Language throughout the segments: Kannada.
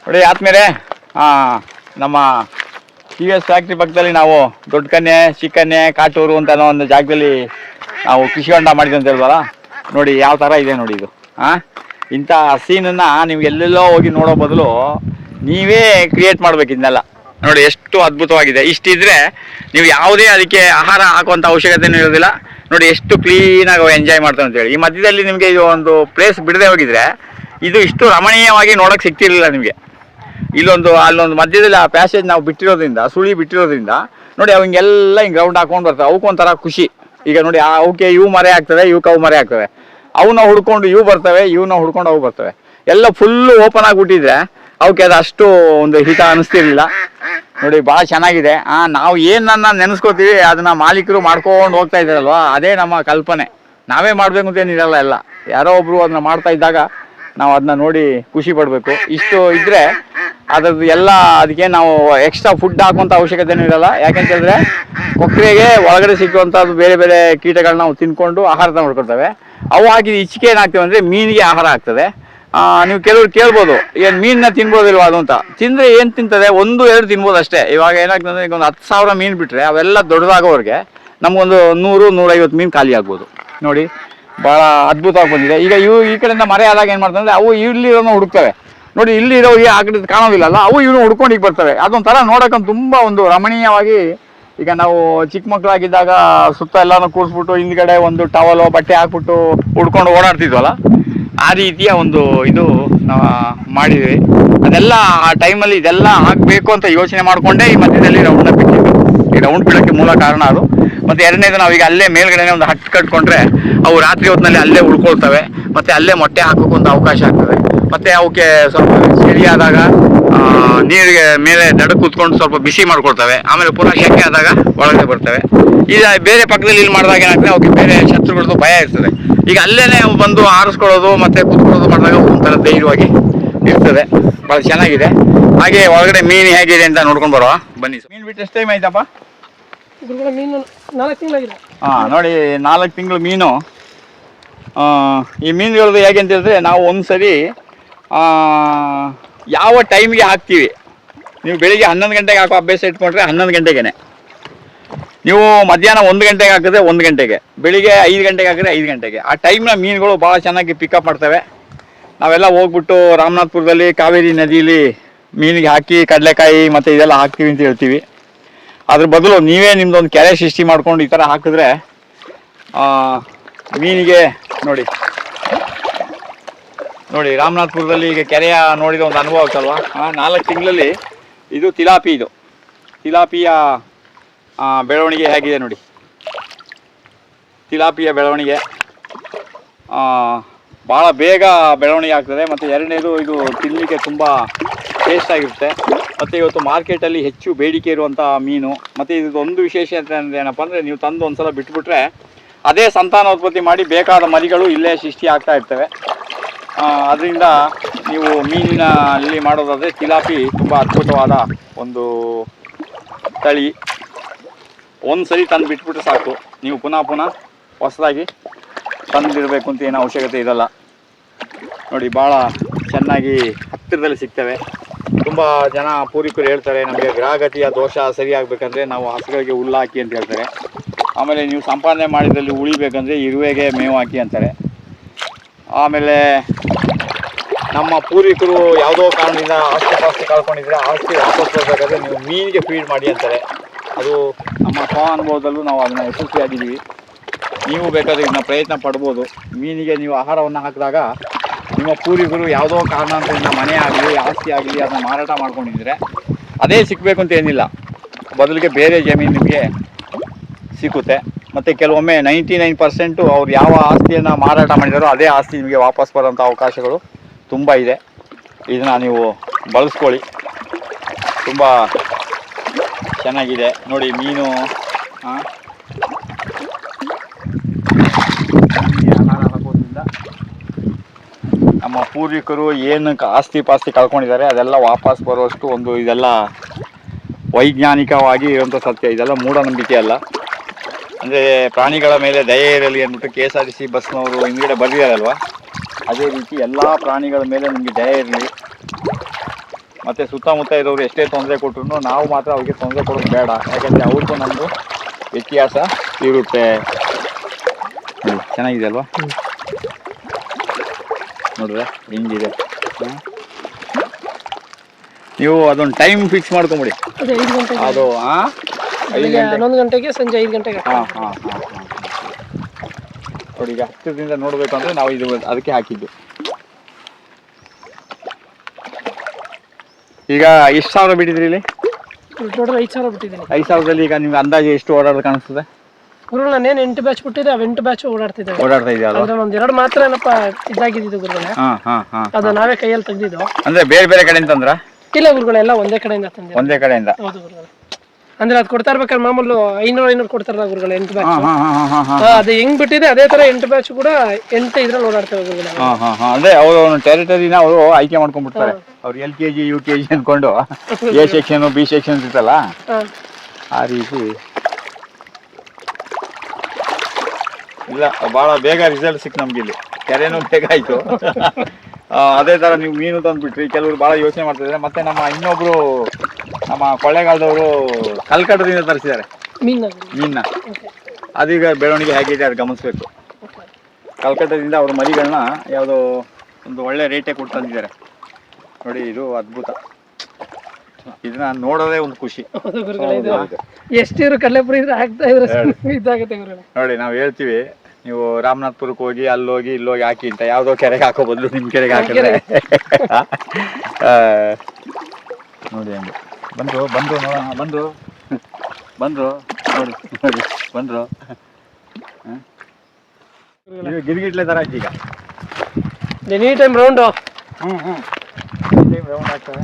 ನೋಡಿ ಆದ್ಮೇಲೆ ನಮ್ಮ ಟಿ ವಿ ಎಸ್ ಫ್ಯಾಕ್ಟ್ರಿ ಪಕ್ಕದಲ್ಲಿ ನಾವು ದೊಡ್ಡ ಕನ್ಯೆ ಚಿಕ್ಕನ್ಯೆ ಕಾಟೂರು ಅಂತ ಅನ್ನೋ ಒಂದು ಜಾಗದಲ್ಲಿ ನಾವು ಕೃಷಿ ಹೊಂಡ ಮಾಡಿದ್ವಿ ಅಂತ ಹೇಳ್ಬಲ್ಲ. ನೋಡಿ ಯಾವ ಥರ ಇದೆ ನೋಡಿ ಇದು. ಇಂಥ ಸೀನನ್ನು ನೀವು ಎಲ್ಲೆಲ್ಲೋ ಹೋಗಿ ನೋಡೋ ಬದಲು ನೀವೇ ಕ್ರಿಯೇಟ್ ಮಾಡ್ಬೇಕು ಇದನ್ನೆಲ್ಲ. ನೋಡಿ ಎಷ್ಟು ಅದ್ಭುತವಾಗಿದೆ. ಇಷ್ಟಿದ್ರೆ ನೀವು ಯಾವುದೇ ಅದಕ್ಕೆ ಆಹಾರ ಹಾಕುವಂಥ ಅವಶ್ಯಕತೆಯೂ ಇರೋದಿಲ್ಲ. ನೋಡಿ ಎಷ್ಟು ಕ್ಲೀನಾಗಿ ಎಂಜಾಯ್ ಮಾಡ್ತಾರೆ ಅಂತೇಳಿ. ಈ ಮಧ್ಯದಲ್ಲಿ ನಿಮಗೆ ಇದು ಒಂದು ಪ್ಲೇಸ್ ಬಿಡದೆ ಹೋಗಿದ್ರೆ ಇದು ಇಷ್ಟು ರಮಣೀಯವಾಗಿ ನೋಡೋಕೆ ಸಿಗ್ತಿರ್ಲಿಲ್ಲ ನಿಮಗೆ. ಅಲ್ಲೊಂದು ಮಧ್ಯದಲ್ಲಿ ಆ ಪ್ಯಾಸೇಜ್ ನಾವು ಬಿಟ್ಟಿರೋದ್ರಿಂದ, ಸುಳಿ ಬಿಟ್ಟಿರೋದ್ರಿಂದ ನೋಡಿ ಅವಂಗೆಲ್ಲ ಹಿಂಗೆ ಗ್ರೌಂಡ್ ಹಾಕೊಂಡು ಬರ್ತವೆ. ಅವಕ್ಕೊಂಥರ ಖುಷಿ. ಈಗ ನೋಡಿ ಅವಕ್ಕೆ ಇವು ಮರೆ ಆಗ್ತವೆ, ಇವಕ್ಕೆ ಅವು ಮರೆ ಆಗ್ತವೆ. ಅವನ್ನ ಹುಡ್ಕೊಂಡು ಇವು ಬರ್ತವೆ, ಇವನ್ನ ಹುಡ್ಕೊಂಡು ಅವು ಬರ್ತವೆ. ಎಲ್ಲ ಫುಲ್ಲು ಓಪನ್ ಆಗಿಬಿಟ್ಟಿದ್ರೆ ಅವಕ್ಕೆ ಅದು ಅಷ್ಟು ಒಂದು ಹಿತ ಅನಿಸ್ತಿರ್ಲಿಲ್ಲ. ನೋಡಿ ಭಾಳ ಚೆನ್ನಾಗಿದೆ. ನಾವು ಏನನ್ನ ನೆನೆಸ್ಕೋತೀವಿ ಅದನ್ನ ಮಾಲೀಕರು ಮಾಡ್ಕೊಂಡು ಹೋಗ್ತಾ ಇದ್ದಾರಲ್ವ, ಅದೇ ನಮ್ಮ ಕಲ್ಪನೆ. ನಾವೇ ಮಾಡಬೇಕು ಅಂತೇನಿರಲ್ಲ. ಎಲ್ಲ ಯಾರೋ ಒಬ್ರು ಅದನ್ನ ಮಾಡ್ತಾ ಇದ್ದಾಗ ನಾವು ಅದನ್ನ ನೋಡಿ ಖುಷಿ ಪಡಬೇಕು. ಇಷ್ಟು ಇದ್ರೆ ಅದ್ರದ್ದು ಎಲ್ಲ ಅದಕ್ಕೆ ನಾವು ಎಕ್ಸ್ಟ್ರಾ ಫುಡ್ ಹಾಕುವಂಥ ಅವಶ್ಯಕತೆಯೂ ಇರಲ್ಲ. ಯಾಕೆಂತಂದರೆ ಕೊಕ್ಕರೆಗೆ ಒಳಗಡೆ ಸಿಕ್ಕುವಂಥದ್ದು ಬೇರೆ ಬೇರೆ ಕೀಟಗಳನ್ನ ನಾವು ತಿನ್ಕೊಂಡು ಆಹಾರ ಮಾಡ್ಕೊಳ್ತವೆ. ಅವು ಹಾಕಿದ ಇಚ್ಚಿಕೆ ಏನಾಗ್ತವೆ ಅಂದರೆ ಮೀನಿಗೆ ಆಹಾರ ಆಗ್ತದೆ. ನೀವು ಕೆಲವ್ರು ಕೇಳ್ಬೋದು, ಏನು ಮೀನನ್ನ ತಿನ್ಬೋದಿಲ್ವ ಅದು ಅಂತ. ತಿಂದರೆ ಏನು ತಿಂತದೆ, 1-2 ತಿನ್ಬೋದು ಅಷ್ಟೇ. ಇವಾಗ ಏನಾಗ್ತದೆ, ಈಗ ಒಂದು 10,000 ಮೀನು ಬಿಟ್ಟರೆ ಅವೆಲ್ಲ ದೊಡ್ಡದಾಗೋವ್ರಿಗೆ ನಮಗೊಂದು 100-150 ಮೀನು ಖಾಲಿ ಆಗ್ಬೋದು. ನೋಡಿ ಭಾಳ ಅದ್ಭುತವಾಗಿ ಬಂದಿದೆ. ಈಗ ಈ ಕಡೆಯಿಂದ ಮರೆ ಆದಾಗ ಏನು ಮಾಡ್ತದೆ ಅಂದರೆ ಅವು ಇಲ್ಲಿರೋನ ಹುಡುಕ್ತವೆ. ನೋಡಿ ಇಲ್ಲಿರೋ ಆ ಕಡೆ ಕಾಣೋದಿಲ್ಲಲ್ಲ, ಅವು ಇವನು ಹುಡ್ಕೊಂಡು ಈಗ ಬರ್ತವೆ. ಅದೊಂಥರ ನೋಡೋಕೆ ತುಂಬ ಒಂದು ರಮಣೀಯವಾಗಿ. ಈಗ ನಾವು ಚಿಕ್ಕ ಮಕ್ಕಳಾಗಿದ್ದಾಗ ಸುತ್ತ ಎಲ್ಲಾನು ಕೂರಿಸ್ಬಿಟ್ಟು ಹಿಂದ್ಗಡೆ ಒಂದು ಟವಲು ಬಟ್ಟೆ ಹಾಕ್ಬಿಟ್ಟು ಹುಡ್ಕೊಂಡು ಓಡಾಡ್ತಿದ್ವಲ್ಲ, ಆ ರೀತಿಯ ಒಂದು ಇದು ನಾವು ಮಾಡಿದ್ವಿ. ಅದೆಲ್ಲ ಆ ಟೈಮಲ್ಲಿ ಇದೆಲ್ಲ ಆಗಬೇಕು ಅಂತ ಯೋಚನೆ ಮಾಡಿಕೊಂಡೇ ಈ ಮಧ್ಯದಲ್ಲಿ ರೌಂಡ್ನ ಬಿಟ್ಟಿದ್ದು. ಈ ರೌಂಡ್ ಬಿಡೋಕ್ಕೆ ಮೂಲ ಕಾರಣ ಅದು. ಮತ್ತು ಎರಡನೇದು, ನಾವೀಗ ಅಲ್ಲೇ ಮೇಲ್ಗಡೆ ಒಂದು ಹಟ್ಟು ಕಟ್ಕೊಂಡ್ರೆ ಅವು ರಾತ್ರಿ ಹೊತ್ತಿನಲ್ಲಿ ಅಲ್ಲೇ ಉಳ್ಕೊಳ್ತವೆ. ಮತ್ತು ಅಲ್ಲೇ ಮೊಟ್ಟೆ ಹಾಕೋಕೆ ಒಂದು ಅವಕಾಶ ಆಗ್ತದೆ. ಮತ್ತು ಅವಕ್ಕೆ ಸ್ವಲ್ಪ ಚಳಿ ಆದಾಗ ನೀರಿಗೆ ಮೇಲೆ ದಡ ಕೂತ್ಕೊಂಡು ಸ್ವಲ್ಪ ಬಿಸಿ ಮಾಡ್ಕೊಳ್ತವೆ. ಆಮೇಲೆ ಪುನಃ ಶೆಕೆ ಆದಾಗ ಒಳಗಡೆ ಬರ್ತವೆ. ಈಗ ಬೇರೆ ಪಕ್ಕದಲ್ಲಿ ಇಲ್ಲಿ ಮಾಡಿದಾಗ ಏನಾಗ್ತದೆ, ಅವಕ್ಕೆ ಬೇರೆ ಶತ್ರುಗಳದ್ದು ಭಯ ಇರ್ತದೆ. ಈಗ ಅಲ್ಲೇ ಬಂದು ಆರಿಸ್ಕೊಳ್ಳೋದು ಮತ್ತು ಕೂತ್ಕೊಳ್ಳೋದು ಮಾಡಿದಾಗ ಒಂಥರ ಧೈರ್ಯವಾಗಿ ಇರ್ತದೆ. ಭಾಳ ಚೆನ್ನಾಗಿದೆ. ಹಾಗೆ ಒಳಗಡೆ ಮೀನು ಹೇಗಿದೆ ಅಂತ ನೋಡ್ಕೊಂಡು ಬರುವ ಬನ್ನಿ. ಮೀನು ಬಿಟ್ಟು ಎಷ್ಟು ಟೈಮ್ ಆಯ್ತಪ್ಪ? ಮೀನು 4 ತಿಂಗಳಾಗಿದೆ. ನೋಡಿ 4 ತಿಂಗಳು ಮೀನು. ಈ ಮೀನುಗಳದ್ದು ಹೇಗೆ ಅಂತ ಹೇಳಿದ್ರೆ, ನಾವು ಒಂದ್ಸರಿ ಯಾವ ಟೈಮ್ಗೆ ಹಾಕ್ತೀವಿ. ನೀವು ಬೆಳಿಗ್ಗೆ 11 ಗಂಟೆಗೆ ಹಾಕೋ ಅಭ್ಯಾಸ ಇಟ್ಕೊಂಡ್ರೆ 11 ಗಂಟೆಗೆ, ನೀವು ಮಧ್ಯಾಹ್ನ 1 ಗಂಟೆಗೆ ಹಾಕಿದ್ರೆ 1 ಗಂಟೆಗೆ, ಬೆಳಿಗ್ಗೆ 5 ಗಂಟೆಗೆ ಹಾಕಿದ್ರೆ 5 ಗಂಟೆಗೆ. ಆ ಟೈಮ್ನ ಮೀನುಗಳು ಭಾಳ ಚೆನ್ನಾಗಿ ಪಿಕಪ್ ಮಾಡ್ತವೆ. ನಾವೆಲ್ಲ ಹೋಗ್ಬಿಟ್ಟು ರಾಮನಾಥ್ಪುರದಲ್ಲಿ ಕಾವೇರಿ ನದಿಯಲ್ಲಿ ಮೀನಿಗೆ ಹಾಕಿ ಕಡಲೆಕಾಯಿ ಮತ್ತು ಇದೆಲ್ಲ ಹಾಕ್ತೀವಿ ಅಂತ ಹೇಳ್ತೀವಿ. ಅದ್ರ ಬದಲು ನೀವೇ ನಿಮ್ದೊಂದು ಕೆರೆ ಸೃಷ್ಟಿ ಮಾಡ್ಕೊಂಡು ಈ ಥರ ಹಾಕಿದ್ರೆ ಮೀನಿಗೆ ನೋಡಿ ರಾಮನಾಥ್ಪುರದಲ್ಲಿ ಈಗ ಕೆರೆಯ ನೋಡಿದ ಒಂದು ಅನುಭವ ಆಗ್ತಲ್ವ. 4 ತಿಂಗಳಲ್ಲಿ ಇದು ತಿಲಾಪಿಯ ಬೆಳವಣಿಗೆ ಹೇಗಿದೆ ನೋಡಿ. ತಿಲಾಪಿಯ ಬೆಳವಣಿಗೆ ಭಾಳ ಬೇಗ ಬೆಳವಣಿಗೆ ಆಗ್ತದೆ. ಮತ್ತು ಎರಡನೇದು, ಇದು ತಿನ್ನಲಿಕ್ಕೆ ತುಂಬ ಟೇಸ್ಟ್ ಆಗಿರುತ್ತೆ. ಮತ್ತು ಇವತ್ತು ಮಾರ್ಕೆಟಲ್ಲಿ ಹೆಚ್ಚು ಬೇಡಿಕೆ ಇರುವಂಥ ಮೀನು. ಮತ್ತು ಇದೊಂದು ವಿಶೇಷ ಏನಪ್ಪ ಅಂದರೆ, ನೀವು ತಂದು ಒಂದು ಸಲ ಬಿಟ್ಬಿಟ್ರೆ ಅದೇ ಸಂತಾನೋತ್ಪತ್ತಿ ಮಾಡಿ ಬೇಕಾದ ಮರಿಗಳು ಇಲ್ಲೇ ಸೃಷ್ಟಿ ಆಗ್ತಾ ಇರ್ತವೆ. ಅದರಿಂದ ನೀವು ಮೀನಿನಲ್ಲಿ ಮಾಡೋದಾದರೆ ತಿಲಾಪಿ ತುಂಬ ಅದ್ಭುತವಾದ ಒಂದು ತಳಿ. ಒಂದು ಸರಿ ತಂದು ಬಿಟ್ಬಿಟ್ರೆ ಸಾಕು, ನೀವು ಪುನಃ ಹೊಸದಾಗಿ ತಂದಿರಬೇಕು ಅಂತ ಏನೋ ಅವಶ್ಯಕತೆ ಇರಲ್ಲ. ನೋಡಿ ಭಾಳ ಚೆನ್ನಾಗಿ ಹತ್ತಿರದಲ್ಲಿ ಸಿಗ್ತವೆ. ತುಂಬ ಜನ ಪೂರ್ವಿಕರು ಹೇಳ್ತಾರೆ, ನಮಗೆ ಗ್ರಹಗತಿಯ ದೋಷ ಸರಿಯಾಗಬೇಕಂದ್ರೆ ನಾವು ಹಸುಗಳಿಗೆ ಹುಲ್ಲು ಹಾಕಿ ಅಂತ ಹೇಳ್ತಾರೆ. ಆಮೇಲೆ ನೀವು ಸಂಪಾದನೆ ಮಾಡಿದಲ್ಲಿ ಉಳಿಬೇಕಂದ್ರೆ ಇರುವೆಗೆ ಮೇವು ಹಾಕಿ ಅಂತಾರೆ. ಆಮೇಲೆ ನಮ್ಮ ಪೂರ್ವಿಕರು ಯಾವುದೋ ಕಾರಣದಿಂದ ಆಸ್ತಿ ಕಳ್ಕೊಂಡಿದ್ರೆ ಆಸ್ತಿ ವಾಪಸ್ ಬರಬೇಕಾದ್ರೆ ನೀವು ಮೀನಿಗೆ ಫೀಡ್ ಮಾಡಿ ಅಂತಾರೆ. ಅದು ನಮ್ಮ ಸ್ವ ಅನುಭವದಲ್ಲೂ ನಾವು ಅದನ್ನು ಯಶಸ್ವಿಯಾಗಿದ್ದೀವಿ. ನೀವು ಬೇಕಾದರೆ ಇದನ್ನ ಪ್ರಯತ್ನ ಪಡ್ಬೋದು. ಮೀನಿಗೆ ನೀವು ಆಹಾರವನ್ನು ಹಾಕಿದಾಗ ನಿಮ್ಮ ಪೂರ್ವಿಕರು ಯಾವುದೋ ಕಾರಣದಿಂದ ಮನೆ ಆಗಲಿ ಆಸ್ತಿ ಆಗಲಿ ಅದನ್ನ ಮಾರಾಟ ಮಾಡ್ಕೊಂಡಿದ್ರೆ ಅದೇ ಸಿಗಬೇಕು ಅಂತ ಏನಿಲ್ಲ, ಬದಲಿಗೆ ಬೇರೆ ಜಮೀನು ನಿಮಗೆ ಸಿಕ್ಕುತ್ತೆ. ಮತ್ತು ಕೆಲವೊಮ್ಮೆ 99% ಅವ್ರು ಯಾವ ಆಸ್ತಿಯನ್ನು ಮಾರಾಟ ಮಾಡಿದಾರೋ ಅದೇ ಆಸ್ತಿ ನಿಮಗೆ ವಾಪಸ್ ಬರೋಂಥ ಅವಕಾಶಗಳು ತುಂಬ ಇದೆ. ಇದನ್ನು ನೀವು ಬಳಸ್ಕೊಳ್ಳಿ, ತುಂಬ ಚೆನ್ನಾಗಿದೆ. ನೋಡಿ ಮೀನು ಹಾಕೋದ್ರಿಂದ ನಮ್ಮ ಪೂರ್ವಿಕರು ಏನು ಆಸ್ತಿ ಪಾಸ್ತಿ ಕಳ್ಕೊಂಡಿದ್ದಾರೆ ಅದೆಲ್ಲ ವಾಪಸ್ ಬರುವಷ್ಟು ಒಂದು ಇದೆಲ್ಲ ವೈಜ್ಞಾನಿಕವಾಗಿ ಇರುವಂಥ ಸತ್ಯ. ಇದೆಲ್ಲ ಮೂಢನಂಬಿಕೆ ಅಲ್ಲ. ಅಂದರೆ ಪ್ರಾಣಿಗಳ ಮೇಲೆ ದಯೆ ಇರಲಿ ಅಂದ್ಬಿಟ್ಟು KSRTC ಬಸ್ನವರು ಹಿಂದ್ಗಡೆ ಬರೆದಿದ್ದಾರಲ್ವ, ಅದೇ ರೀತಿ ಎಲ್ಲ ಪ್ರಾಣಿಗಳ ಮೇಲೆ ನಿಮಗೆ ದಯೆ ಇರಲಿ. ಮತ್ತು ಸುತ್ತಮುತ್ತ ಇರೋರು ಎಷ್ಟೇ ತೊಂದರೆ ಕೊಟ್ಟರು ನಾವು ಮಾತ್ರ ಅವ್ರಿಗೆ ತೊಂದರೆ ಕೊಡೋದು ಬೇಡ. ಯಾಕಂದರೆ ಅವ್ರಿಗೂ ನಮ್ಮದು ವ್ಯತ್ಯಾಸ ಇರುತ್ತೆ. ನೋಡಿ ಚೆನ್ನಾಗಿದೆ ಅಲ್ವಾ? ನೋಡಿದ್ರೆ ಹಿಂಗಿದೆ. ನೀವು ಅದೊಂದು ಟೈಮ್ ಫಿಕ್ಸ್ ಮಾಡ್ಕೊಂಬಿಡಿ. ಅದೇ 5 ಗಂಟೆಗೆ, ಅದು 5 ಗಂಟೆ 11 ಗಂಟೆಗೆ, ಸಂಜೆ 5 ಗಂಟೆಗೆ. ಹಾಂ ನೋಡಿ, ಈಗ ಹತ್ತಿರದಿಂದ ನೋಡಬೇಕು ಅಂದರೆ ನಾವು ಇದು ಅದಕ್ಕೆ ಹಾಕಿದ್ದು. ಈಗ ಎಷ್ಟು ಸಾವಿರ ಬಿಟ್ಟಿದ್ರಿ ಇಲ್ಲಿ? ಟೋಟಲ್ 5,000 ಬಿಟ್ಟಿದ್ದೀನಿ. 5,000ದಲ್ಲಿ ಈಗ ನಿಮ್ಗೆ ಅಂದಾಜು ಎಷ್ಟು ಓಡಾಡೋದು ಕಾಣಿಸ್ತದೆ? ಗುರುಗಳು ನಾನೇನು 8 ಬ್ಯಾಚ್ ಬಿಟ್ಟಿದೆ, ಅವು 8 ಬ್ಯಾಚ್ ಓಡಾಡ್ತಾ ಇದೆಯಲ್ಲ? ಅಂದ್ರೆ ಒಂದ್ 2 ಮಾತ್ರ ಏನಪ್ಪ ಇದಾಗಿದ್ದು ಗುರುಗಳೇ. ಅದು ನಾವೇ ಕೈಯಲ್ಲಿ ತೆಗ್ದಿದ್ದು. ಅಂದ್ರೆ ಬೇರೆ ಬೇರೆ ಕಡೆಯಿಂದ ತಂದ್ರ? ಇಲ್ಲ ಗುರುಗಳೆಲ್ಲ ಒಂದೇ ಕಡೆಯಿಂದ ತಂದಿದ್ದು. ಒಂದೇ ಕಡೆಯಿಂದ? ಹೌದು ಗುರುಗಳೇ. ಅಂದ್ರೆ ಅದು ಕೊಡ್ತಾ ಇರ್ಬೇಕಾದ್ರೆ ಮಾಮೂಲು 500 ಕೊಡ್ತಾರಲ್ಲ ಗುರುಗಳೇ 8 ಬ್ಯಾಚ್. ಅದು ಹೆಂಗ್ ಬಿಟ್ಟಿದೆ ಅದೇ ತರ 8 ಬ್ಯಾಚ್ ಕೂಡ 8 ಇದ್ರಲ್ಲಿ ಓಡಾಡ್ತೇವೆ ಗುರುಗಳೇ. ಅಂದ್ರೆ ಅವರು ಟೆರಿಟರಿನ ಅವರು ಆಯ್ಕೆ ಮಾಡ್ಕೊಂಡ್ಬಿಡ್ತಾರೆ. ಅವ್ರು LKG UKG ಅನ್ಕೊಂಡು A ಸೆಕ್ಷನ್ B ಸೆಕ್ಷನ್ ಇರ್ತಲ್ಲ, ಆ ರೀತಿ. ಇಲ್ಲ, ಬಹಳ ಬೇಗ ರಿಸಲ್ಟ್ ಸಿಕ್ ನಮ್ಗೆ ಇಲ್ಲಿ. ಕೆರೆನೂ ಬೇಗ ಆಯ್ತು. ಅದೇ ತರ ನೀವು ಮೀನು ತಂದ್ಬಿಟ್ರಿ. ಕೆಲವರು ಬಹಳ ಯೋಚನೆ ಮಾಡ್ತಿದ್ದಾರೆ. ಮತ್ತೆ ಇನ್ನೊಬ್ರು ನಮ್ಮ ಕೊಳ್ಳೇಗಾಲದವರು ಕಲ್ಕಟ್ಟದಿಂದ ತರಿಸಿದ್ದಾರೆ ಮೀನ್ನ. ಅದೀಗ ಬೆಳವಣಿಗೆ ಹೇಗಿದೆ ಅದು ಗಮನಿಸ್ಬೇಕು. ಕಲ್ಕಟ್ಟದಿಂದ ಅವ್ರ ಮರಿಗಳನ್ನ ಯಾವುದೋ ಒಂದು ಒಳ್ಳೆ ರೇಟೇ ಕೊಟ್ಟು ತಂದಿದ್ದಾರೆ. ನೋಡಿ, ಇದು ಅದ್ಭುತ. ಇದನ್ನ ನೋಡೋದೇ ಒಂದು ಖುಷಿ. ಎಷ್ಟಿರು ಕಡಲೆಪುರಿ ಹಾಕ್ತಾ ಇದ್ರೆ ಇದಾಗುತ್ತೆ ಗುರುಗಳೇ. ನೋಡಿ, ನಾವು ಹೇಳ್ತೀವಿ ನೀವು ರಾಮನಾಥ್ಪುರಕ್ಕೆ ಹೋಗಿ ಅಲ್ಲೋಗಿ ಇಲ್ಲೋಗಿ ಹಾಕಿ ಅಂತ. ಯಾವುದೋ ಕೆರೆಗೆ ಹಾಕೋ ಬದಲು ನಿಮ್ಮ ಕೆರೆಗೆ ಹಾಕಿದ್ರೆ ನೋಡಿ. ಹಂಗೆ ಬಂದ್ರು ನೋಡೋಣ. ಬಂದ್ರು ನೋಡಿ ಬಂದ್ರು. ಗಿರಿಗಿಟ್ಲೆ ತರ ಆಯ್ತು ಈಗ. Any time round. ರೌಂಡ್ ಆಗ್ತದೆ.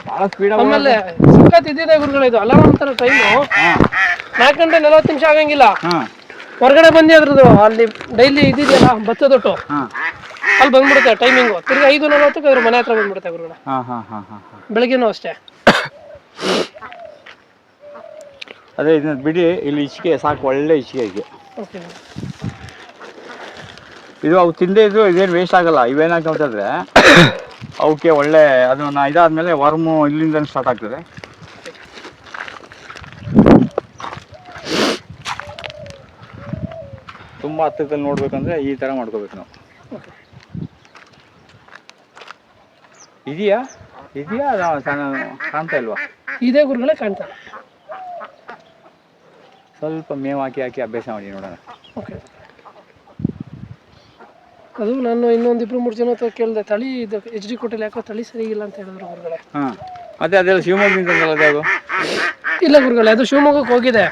ಭಾಳ ಸ್ಪೀಡ್. ಆಮೇಲೆ ಸಖತ್ ಇದ್ದಿದೆ ಗುರುಗಳೇ. ಇದು ಅಲಾರಾಮ್ ತರ ಟೈಮು 4 ಗಂಟೆ 40 ನಿಮಿಷ ಆಗಂಗಿಲ್ಲ. ಹೊರಗಡೆ ಬಂದು ಅದ್ರದ್ದು ಅಲ್ಲಿ ಡೈಲಿ ಇದ್ದಿದೆಯಲ್ಲ ಭತ್ತದೊಟ್ಟು, ಅಲ್ಲಿ ಬಂದ್ಬಿಡುತ್ತೆ ಟೈಮಿಂಗು. ತಿರ್ಗಿ 5:40ಕ್ಕೆ ಅದ್ರ ಮನೆ ಹತ್ರ ಬಂದ್ಬಿಡುತ್ತೆ ಗುರುಗಳೇ. ಬೆಳಗ್ಗೆನೂ ಅಷ್ಟೇ. ಅದೇ ಇದನ್ನ ಬಿಡಿ. ಇಲ್ಲಿ ಇಚ್ಚಿಗೆ ಸಾಕು, ಒಳ್ಳೆ ಇಚ್ಚಿಗೆ ಇದೆ. ಇದು ಅವು ತಿಂದೇ ಇದ್ರು ಇದೇನು ವೇಸ್ಟ್ ಆಗಲ್ಲ. ಇವೇನಾಗ್ತವೆ ಅಂತಂದ್ರೆ ಅವಕ್ಕೆ ಒಳ್ಳೆ ಅದನ್ನ ಇದಾದ್ಮೇಲೆ ವರ್ಮು ಇಲ್ಲಿಂದ ಸ್ಟಾರ್ಟ್ ಆಗ್ತದೆ. ತುಂಬ ಹತ್ತಿರದಲ್ಲಿ ನೋಡ್ಬೇಕಂದ್ರೆ ಈ ತರ ಮಾಡ್ಕೋಬೇಕು ನಾವು. ಇದೆಯಾ ಕಾಣ್ತಾ ಇಲ್ವಾ? ಇದೇ ಗುರುಗಳೇ ಕಾಣ್ತಾ. ಸ್ವಲ್ಪ ಮೇವು ಹಾಕಿ ಅಭ್ಯಾಸ ಮಾಡಿ ನೋಡೋಣ. ಅದು ನಾನು ಇನ್ನೊಂದು 2-3 ಜನ ಹತ್ರ ಕೇಳಿದೆ, ತಳಿ ಇದು HD ಕೋಟೆಲಿ ಯಾಕೋ ತಳಿ ಸರಿ ಇಲ್ಲ ಅಂತ ಹೇಳಿದ್ರು ಗುರುಗಳೇ. ಮತ್ತೆ ಅದೆಲ್ಲ ಶಿವಮೊಗ್ಗದಿಂದ ಅದು? ಇಲ್ಲ ಗುರುಗಳೇ, ಅದು ಶಿವಮೊಗ್ಗಕ್ಕೆ ಹೋಗಿದೆ.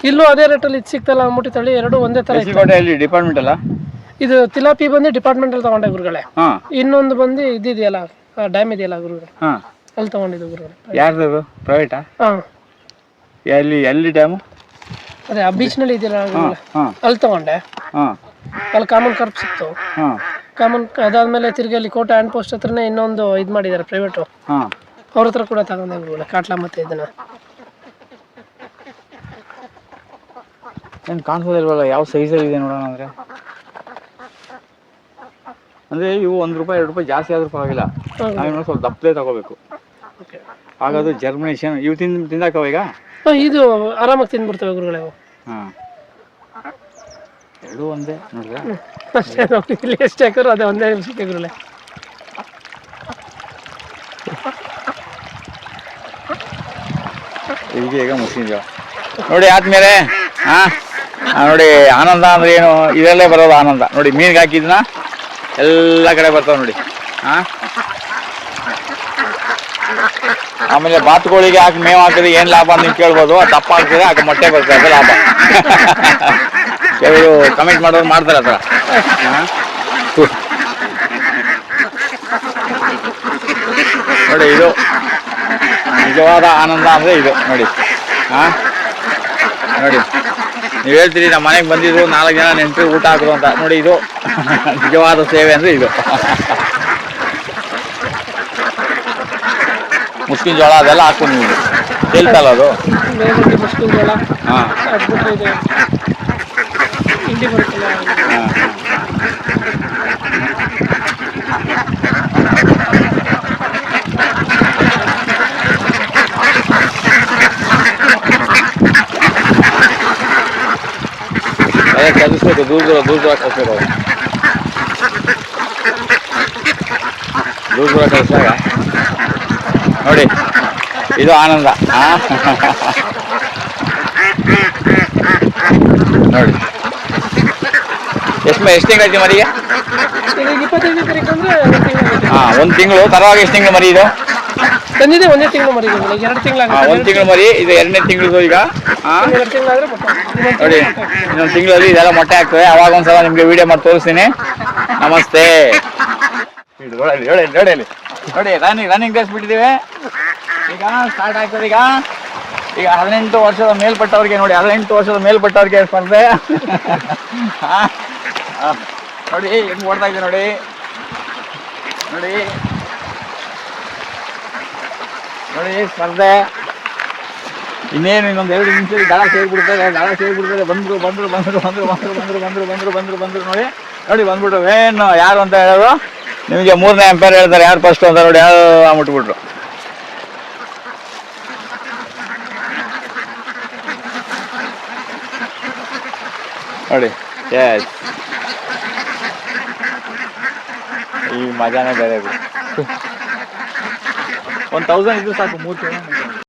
ಇಲ್ಲೂ ಅದೇ ರೇಟಲ್ಲಿ ಇದು ಸಿಗ್ತಲ್ಲ ಅಂದ್ಬಿಟ್ಟು ತಳಿ 2 ಒಂದೇ ತರ. ಕೋಟೆಯಲ್ಲಿ ಡಿಪಾರ್ಟ್ಮೆಂಟ್ ಅಲ್ಲ ಇದು? ತಿಲಾಪಿ ಬಂದು ಡಿಪಾರ್ಟ್ಮೆಂಟಲ್ಲಿ ತಗೊಂಡೆ ಗುರುಗಳೇ. ಇನ್ನೊಂದು ಬಂದು ಇದಿದೆಯಲ್ಲ ಡ್ಯಾಮ್ ಇದೆಯಲ್ಲ ಗುರುಗಳೇ, ಅಲ್ಲಿ ತಗೊಂಡಿದ್ದು ಗುರುಗಳೇ. ಯಾರ್ದು? ಪ್ರೈವೇಟಾ? ಎಲ್ಲಿ ಡ್ಯಾಮು? ಅದೇ ಆ ಬೀಚ್ನಲ್ಲಿ ಇದೆಯಲ್ಲ ಗುರುಗಳೇ, ಅಲ್ಲಿ ತಗೊಂಡೆ. ಅಲ್ಲಿ ಕಾಮನ್ ಕಾರ್ಪ್ ಸಿಕ್ತು. ಅದಾದ್ಮೇಲೆ ತಿರ್ಗಿ ಅಲ್ಲಿ ಕೋಟೆ ಹ್ಯಾಂಡ್ ಪೋಸ್ಟ್ ಹತ್ರನೇ ಇನ್ನೊಂದು ಇದು ಮಾಡಿದ್ದಾರೆ ಪ್ರೈವೇಟು, ಅವ್ರ ಹತ್ರ ಕೂಡ ತಗೊಂಡೆ ಗುರುಗಳೇ. ಕಾಟ್ಲಾ ಮತ್ತೆ ಇದನ್ನ ಏನು ಕಾಣಿಸೋದಿಲ್ವಲ್ಲ? ಯಾವ ಸೈಜಲ್ಲಿ ಇದೆ ನೋಡೋಣ. ಅಂದರೆ ಇವು ₹1-2 ಜಾಸ್ತಿ ಆದ್ರೂ ಪರವಾಗಿಲ್ಲ. ನಾವೇನೋ ಸ್ವಲ್ಪ ದಪ್ಪದೇ ತಗೋಬೇಕು. ಹಾಗಾದ್ರೆ ಜರ್ಮಿನೇಷನ್ ಇವು ತಿಂದಾಕವ ಈಗ? ಇದು ಆರಾಮಾಗಿ ತಿಂದ್ಬಿಡ್ತವೆ ಗುರುಗಳೇ. ಎರಡು ಒಂದೇ ನೋಡಿದ್ರೆ ಅಷ್ಟೇ. ಇಲ್ಲಿ ಎಷ್ಟು ಹಾಕಿದ್ರು ಅದೇ ಒಂದೇ ನಿಮಿಷಕ್ಕೆ ಗುರುಗಳೇ. ಈಗ ಮುಗಿಸಿದ್ವಿ ನೋಡಿ. ಆದ್ಮೇಲೆ ನೋಡಿ, ಆನಂದ ಅಂದ್ರೆ ಏನು? ಇದರಲ್ಲೇ ಬರೋದು ಆನಂದ. ನೋಡಿ, ಮೀನಿಗೆ ಹಾಕಿದ್ನ ಎಲ್ಲ ಕಡೆ ಬರ್ತಾವೆ ನೋಡಿ. ಆಮೇಲೆ ಬಾತುಕೋಳಿಗೆ ಹಾಕಿ ಮೇವು ಹಾಕಿದ್ರೆ ಏನು ಲಾಭ ಅಂತ ನೀವು ಕೇಳ್ಬೋದು. ಅದು ದಪ್ಪ ಆಗ್ತದೆ, ಆಗ ಮೊಟ್ಟೆ ಬರ್ತದೆ, ಅದು ಲಾಭ. ಕೆಲವರು ಕಮೆಂಟ್ ಮಾಡೋರು ಮಾಡ್ತಾರೆ ಆ ಥರ. ನೋಡಿ, ಇದು ನಿಜವಾದ ಆನಂದ ಅಂದರೆ ಇದು ನೋಡಿ. ನೋಡಿ, ನೀವು ಹೇಳ್ತೀರಿ ನಮ್ಮ ಮನೆಗೆ ಬಂದಿದ್ರು 4 ಜನ ನೆಂಟರು ಊಟ ಹಾಕಿದ್ರು ಅಂತ. ನೋಡಿ, ಇದು ನಿಜವಾದ ಸೇವೆ ಅಂದರೆ ಇದು. ಮುಸ್ಕಿನ ಜೋಳ ಅದೆಲ್ಲ ಹಾಕೊಂಡು ನೀವು ತೇಲ್ತಲ್ಲ ಅದು. ಮುಸ್ಕಿನ ಜೋಳ ಹಿಂಡಿ ಬರುತ್ತಲ್ಲ. ಅದೇ ಕಲಿಸ್ಬೇಕು, ದೂರ ದೂರ ಕಲಿಸ್ಬೇಕು ಅವ್ರು. ದೂರ ಕಲಿಸಿದಾಗ ನೋಡಿ ಇದು ಆನಂದ. ನೋಡಿ ಎಷ್ಟು ತಿಂಗಳು ಮರಿಗೆ? ಈಗ 25ನೇ ತಾರೀಕು ಅಂದ್ರೆ ಒಂದು ತಿಂಗಳು. ತರವಾಗ ಎಷ್ಟು ತಿಂಗಳು ಮರಿ ಇದು? ತಂದಿದೆ ಒಂದೇ ತಿಂಗಳು ಮರಿ, 2 ತಿಂಗಳಾಗುತ್ತೆ. 1 ತಿಂಗಳು ಮರಿ, ಇದು 2ನೇ ತಿಂಗಳು ಈಗ. 2 ತಿಂಗಳಾದ್ರೆ ನೋಡಿ ಇನ್ನೊಂದು ತಿಂಗಳಲ್ಲಿ ಇದೆಲ್ಲ ಮೊಟ್ಟೆ ಆಗ್ತವೆ. ಅವಾಗ ಒಂದ್ಸಲ ನಿಮ್ಗೆ ವಿಡಿಯೋ ಮಾಡಿ ತೋರಿಸ್ತೀನಿ. ನಮಸ್ತೆ. ನೋಡಿ ರನ್ನಿಂಗ್ ರೇಸ್ ಬಿಟ್ಟಿದ್ದೀವಿ. ಈಗ ಸ್ಟಾರ್ಟ್ ಆಗ್ತದೆ. ಈಗ 18 ವರ್ಷದ ಮೇಲ್ಪಟ್ಟವ್ರಿಗೆ ನೋಡಿ, 18 ವರ್ಷದ ಮೇಲ್ಪಟ್ಟವ್ರಿಗೆ ಸ್ಪರ್ಧೆ. ನೋಡಿ ಹೆಂಗ್ ಓಡ್ತಾ ಇದೆ ನೋಡಿ. ನೋಡಿ ಸ್ಪರ್ಧೆ. ಇನ್ನೇನು ಇನ್ನೊಂದು 2 ನಿಮಿಷದಲ್ಲಿ ದಳ ಸೇರಿಬಿಡ್ತದೆ. ಬಂದ್ರು ನೋಡಿ ಬಂದ್ಬಿಟ್ರು. ಏನು ಯಾರು ಅಂತ ಹೇಳೋದು? ನಿಮಗೆ 3ನೇ ಅಂಪೈರ್ ಹೇಳ್ತಾರೆ ಯಾರು ಫಸ್ಟ್ ಅಂತ. ನೋಡಿ ಯಾವ ಮುಟ್ಬಿಟ್ರು. ನೋಡಿ ಎಸ್, ಈ ಮಜಾನೇ ಬೇರೆ. 1000 ಇದು ಸಾಕು 3 ತಿಂಗಳು.